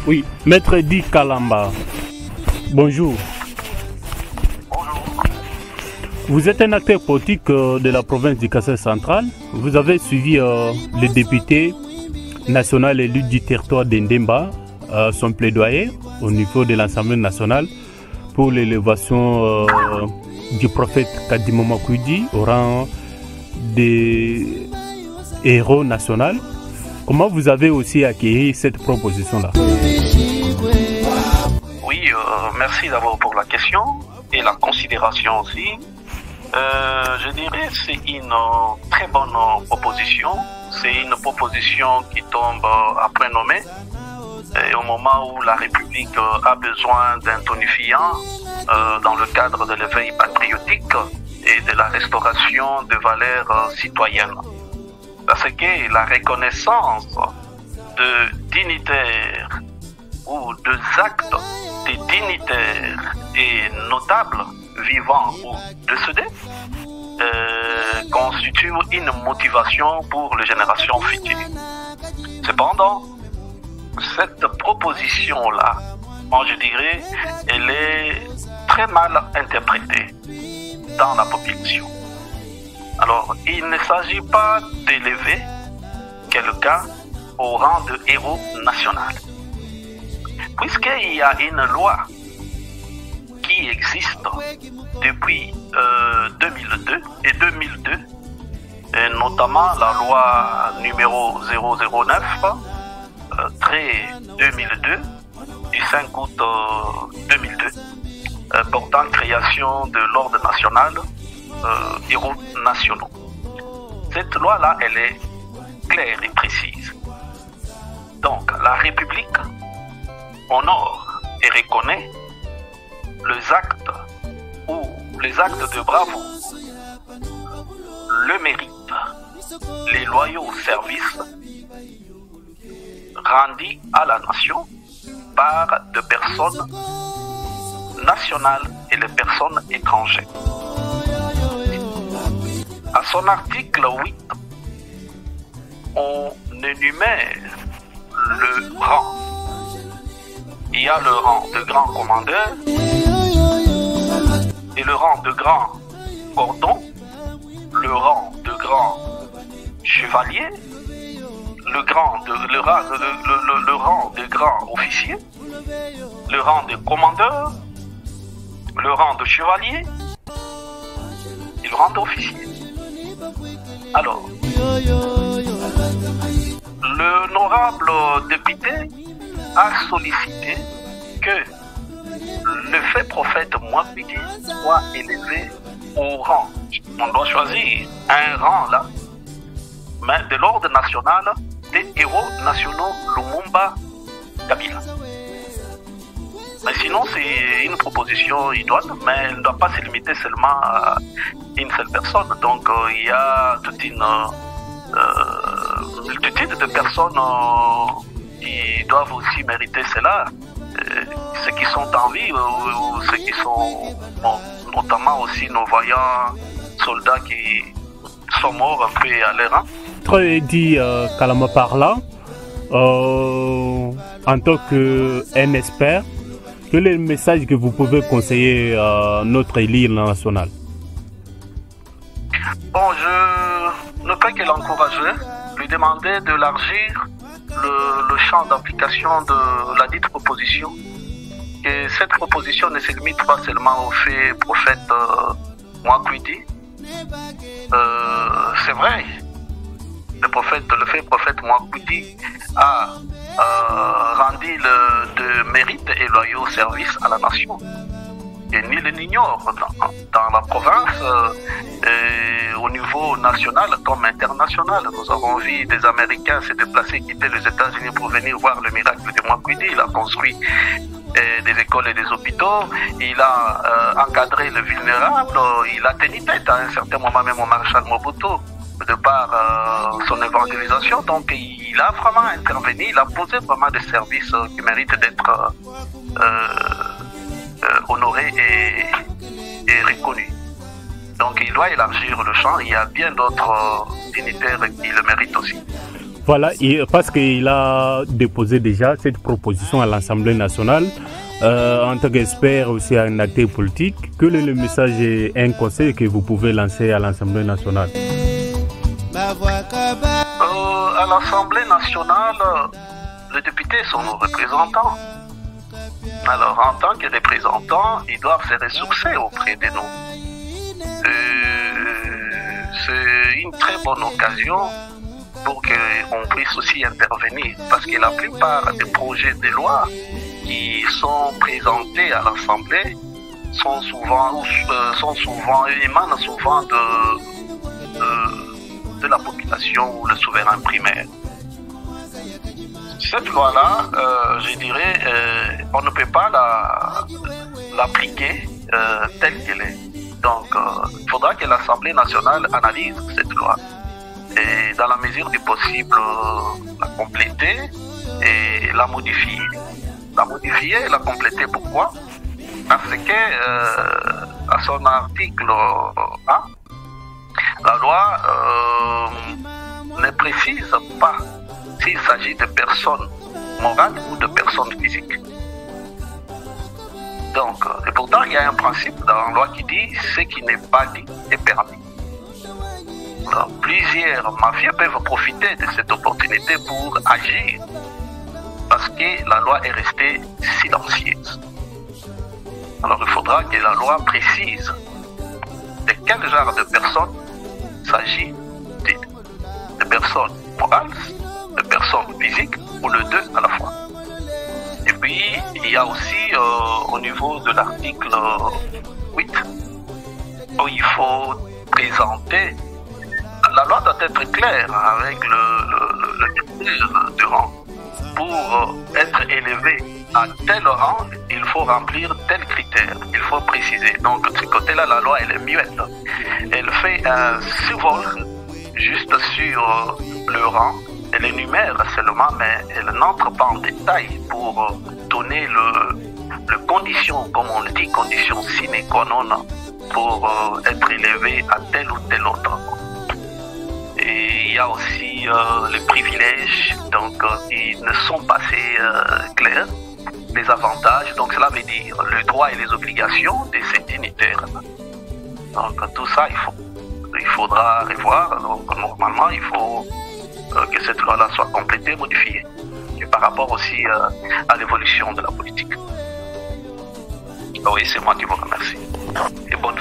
Oui, Maître Di Kalamba, bonjour. Bonjour. Vous êtes un acteur politique de la province du Kassai central. Vous avez suivi le député national élu du territoire d'Endemba, son plaidoyer au niveau de l'Assemblée nationale pour l'élévation du prophète Kadimo Makwidi au rang des héros national. Comment vous avez aussi accueilli cette proposition-là? Oui, merci d'abord pour la question et la considération aussi. Je dirais que c'est une très bonne proposition. C'est une proposition qui tombe à point nommé et au moment où la République a besoin d'un tonifiant dans le cadre de l'éveil patriotique et de la restauration de valeurs citoyennes. Parce que la reconnaissance de dignitaires ou de actes de dignitaires et notables vivants ou décédés constitue une motivation pour les générations futures. Cependant, cette proposition-là, moi je dirais, elle est très mal interprétée dans la population. Alors, il ne s'agit pas d'élever quelqu'un au rang de héros national. Puisqu'il y a une loi qui existe depuis 2002 et 2002, et notamment la loi numéro 009-2002 du 5 août 2002 portant création de l'ordre national héros nationaux. Cette loi-là, elle est claire et précise. Donc, la République honore et reconnaît les actes ou les actes de bravoure, le mérite, les loyaux services rendus à la nation par des personnes nationales et les personnes étrangères. À son article 8, on énumère le rang. Il y a le rang de grand commandeur et le rang de grand cordon, le rang de grand chevalier, le rang de grand officier, le rang de commandeur, le rang de chevalier et le rang d'officier. Alors, l'honorable député a sollicité que le fait prophète Makwidi soit élevé au rang. On doit choisir un rang là, mais de l'ordre national des héros nationaux Lumumba Kabila. Mais sinon, c'est une proposition idoine, mais elle ne doit pas se limiter seulement à une seule personne. Donc, il y a toute une multitude de personnes qui doivent aussi mériter cela. Ceux qui sont en vie ou ceux qui sont, notamment aussi nos vaillants soldats qui sont morts un peu à leur rang. Très dit Kalamba par là, en tant qu'un expert, quel est le message que vous pouvez conseiller à notre élite nationale? Bon, je ne peux que l'encourager, lui demander d'élargir le champ d'application de la dite proposition. Et cette proposition ne se limite pas seulement au fait prophète Makwidi. C'est vrai, le fait prophète Makwidi a rendu de mérite et loyaux service à la nation. Et nul n'ignore dans la province, au niveau national comme international. Nous avons vu des Américains se déplacer, quitter les États-Unis pour venir voir le miracle de Makwidi. Il a construit des écoles et des hôpitaux, il a encadré les vulnérables, il a tenu tête à un certain moment même au maréchal Mobutu de par son évangélisation. Donc il a vraiment intervenu, il a posé vraiment des services qui méritent d'être honorés est reconnu. Donc il doit élargir le champ. Il y a bien d'autres dignitaires qui le méritent aussi. Voilà, parce qu'il a déposé déjà cette proposition à l'Assemblée nationale. En tant qu'expert aussi un acteur politique, quel est le message et un conseil que vous pouvez lancer à l'Assemblée nationale? À l'Assemblée nationale, les députés sont nos représentants. Alors, en tant que représentants, ils doivent se ressourcer auprès de nous. C'est une très bonne occasion pour qu'on puisse aussi intervenir, parce que la plupart des projets de loi qui sont présentés à l'Assemblée émanent souvent de la population ou le souverain primaire. Cette loi-là, je dirais, on ne peut pas l'appliquer telle qu'elle est. Donc, il faudra que l'Assemblée nationale analyse cette loi et, dans la mesure du possible, la compléter et la modifier. La modifier et la compléter, pourquoi? Parce que, à son article 1, la loi ne précise pas s'il s'agit de personnes morales ou de personnes physiques. Donc, et pourtant, il y a un principe dans la loi qui dit ce qui n'est pas dit est permis. Alors, plusieurs mafieux peuvent profiter de cette opportunité pour agir parce que la loi est restée silencieuse. Alors, il faudra que la loi précise de quel genre de personnes il s'agit, de personnes morales, de personnes physiques ou les deux à la fois. Et puis, il y a aussi au niveau de l'article 8, où il faut présenter, la loi doit être claire avec le critère de rang. Pour être élevé à tel rang, il faut remplir tel critère, il faut préciser. Donc, de ce côté-là, la loi, elle est muette. Elle fait un survol juste sur le rang. Elle énumère seulement, mais elle n'entre pas en détail pour donner le condition, comme on le dit, condition sine qua non pour être élevé à tel ou tel autre. Et il y a aussi les privilèges donc, qui ne sont pas assez clairs, les avantages, donc cela veut dire le droit et les obligations de ces dignitaires. Donc tout ça, il faudra revoir. Donc normalement, il faut que cette loi-là soit complétée, modifiée, et par rapport aussi à l'évolution de la politique. Oui, c'est moi qui vous remercie. Et bonne.